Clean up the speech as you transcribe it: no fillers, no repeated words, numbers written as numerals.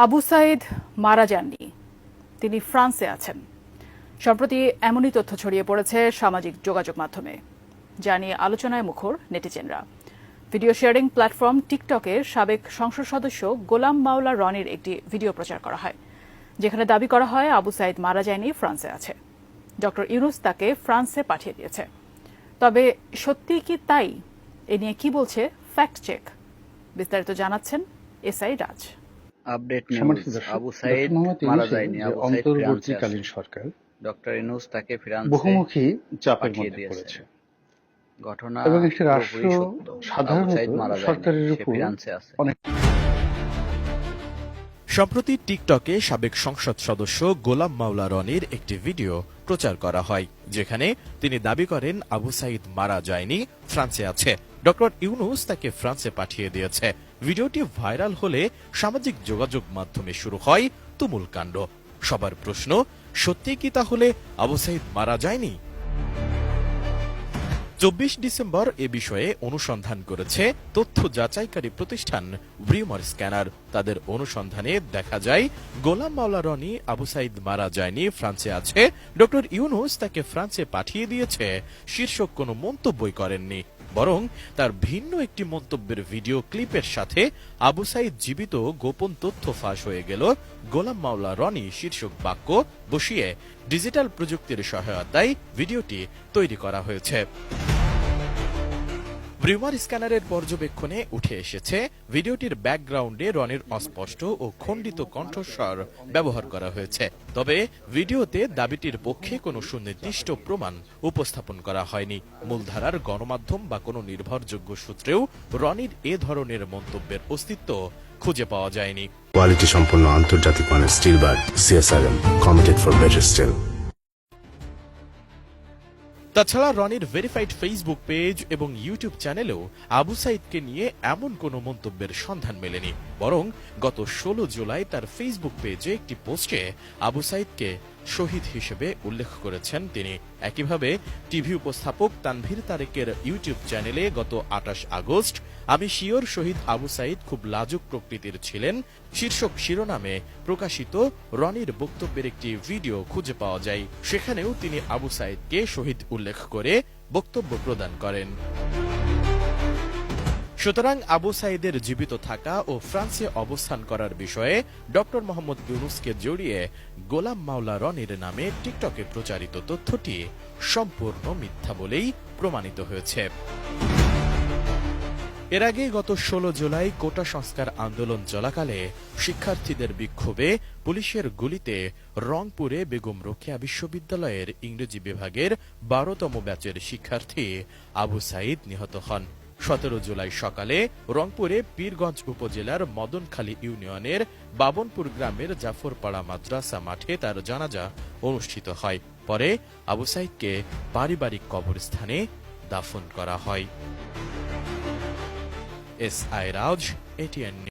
আবু সাইদ মারা যাননি, তিনি ফ্রান্সে আছেন। সম্প্রতি এমনই তথ্য ছড়িয়ে পড়েছে সামাজিক যোগাযোগ মাধ্যমে, যা নিয়ে আলোচনায় মুখর নেটিজেনরা। ভিডিও শেয়ারিং প্ল্যাটফর্ম টিকটকের সাবেক সংসদ সদস্য গোলাম মাওলা রনির একটি ভিডিও প্রচার করা হয়, যেখানে দাবি করা হয় আবু সাইদ মারা যায়নি, ফ্রান্সে আছে। ডক্টর ইউনুস তাকে ফ্রান্সে পাঠিয়ে দিয়েছে। তবে সত্যি কি তাই? এ নিয়ে কি বলছে ফ্যাক্ট চেক? বিস্তারিত জানাচ্ছেন SI Raj. Update news. Abu Sayeed মারা যায়নি, আবু সাইদ অন্তর্বর্তীকালীন সরকার ডক্টর ইউনুস তাকে ফ্রান্সে বহুমুখী চাপের মধ্যে পড়েছে। ঘটনা এবং একটি রাষ্ট্র সাধারণত সরকারের উপর অনেক। সম্প্রতি টিকটকে সাবেক সংসদ সদস্য গোলাম মাওলা রনির একটি ভিডিও প্রচার করা হয়, যেখানে তিনি দাবি করেন আবু সাইদ মারা যায়নি, ফ্রান্সে আছে। ডক্টর ইউনুস তাকে ফ্রান্সে পাঠিয়ে দিয়েছে। ভিডিওটি ভাইরাল হলে সামাজিক যোগাযোগ মাধ্যমে শুরু হয় তুমুল কাণ্ড। সবার প্রশ্ন, সত্যি কি তাহলে আবু সাইদ মারা যায়নি? 24 ডিসেম্বর এ বিষয়ে অনুসন্ধান করেছে তথ্য যাচাইকারী প্রতিষ্ঠান রিউমার স্ক্যানার। তাদের অনুসন্ধানে দেখা যায় গোলাম মাওলা রনি আবু সাইদ মারা যায়নি, ফ্রান্সে আছে, ডক্টর ইউনুস তাকে ফ্রান্সে পাঠিয়ে দিয়েছে শীর্ষক কোনো মন্তব্যই করেননি। বরং তার ভিন্ন একটি মন্তব্যের ভিডিও ক্লিপের সাথে আবু সাইদ জীবিত গোপন তথ্য ফাঁস হয়ে গেল গোলাম মাওলা রনি শীর্ষক বাক্য বসিয়ে ডিজিটাল প্রযুক্তির সহায়তায় ভিডিওটি তৈরি করা হয়েছে। রিউমার স্ক্যানারের পর্যবেক্ষণে উঠে এসেছে ভিডিওটির ব্যাকগ্রাউন্ডে রনির অস্পষ্ট ও খণ্ডিত কণ্ঠস্বর ব্যবহার করা হয়েছে। তবে ভিডিওতে দাবিটির পক্ষে কোনো সুনির্দিষ্ট প্রমাণ উপস্থাপন করা হয়নি। মূলধারার গণমাধ্যম বা কোনো নির্ভরযোগ্য সূত্রেও রনির এ ধরনের মন্তব্যের অস্তিত্ব খুঁজে পাওয়া যায়নি। কোয়ালিটি সম্পন্ন আন্তর্জাতিক মানের still bar CSRM, committed for better still. তাছাড়া রনির ভেরিফাইড ফেসবুক পেজ এবং ইউটিউব চ্যানেলেও আবু সাইদকে নিয়ে এমন কোনো মন্তব্যের সন্ধান মেলেনি। বরং গত 16 জুলাই তার ফেসবুক পেজে একটি পোস্টে আবু সাইদকে শহীদ হিসেবে উল্লেখ করেছেন তিনি। একইভাবে টিভি উপস্থাপক তানভীর তারেকের ইউটিউব চ্যানেলে গত 28 আগস্ট আমি শিওর শহীদ আবু সাইদ খুব লাজুক প্রকৃতির ছিলেন শীর্ষক শিরোনামে প্রকাশিত রনির বক্তব্যের একটি ভিডিও খুঁজে পাওয়া যায়। সেখানেও তিনি আবু সাইদকে শহীদ উল্লেখ করে বক্তব্য প্রদান করেন। সুতরাং আবু সাইদের জীবিত থাকা ও ফ্রান্সে অবস্থান করার বিষয়ে ডক্টর মোহাম্মদ ইউনুসকে জড়িয়ে গোলাম মাওলা রনির নামে টিকটকে প্রচারিত তথ্যটি সম্পূর্ণ মিথ্যা বলেই প্রমাণিত হয়েছে। এর আগে গত 16 জুলাই কোটা সংস্কার আন্দোলন চলাকালে শিক্ষার্থীদের বিক্ষোভে পুলিশের গুলিতে রংপুরে বেগম রোকেয়া বিশ্ববিদ্যালয়ের ইংরেজি বিভাগের 12তম ব্যাচের শিক্ষার্থী আবু সাইদ নিহত হন। 17 জুলাই সকালে রংপুরে পীরগঞ্জ উপজেলার মদনখালী ইউনিয়নের বাবনপুর গ্রামের জাফরপাড়া মাদ্রাসা মাঠে তার জানাজা অনুষ্ঠিত হয়। পরে আবু সাইদকে পারিবারিক কবরস্থানে দাফন করা হয়। এসআই রাজ, এটিএন।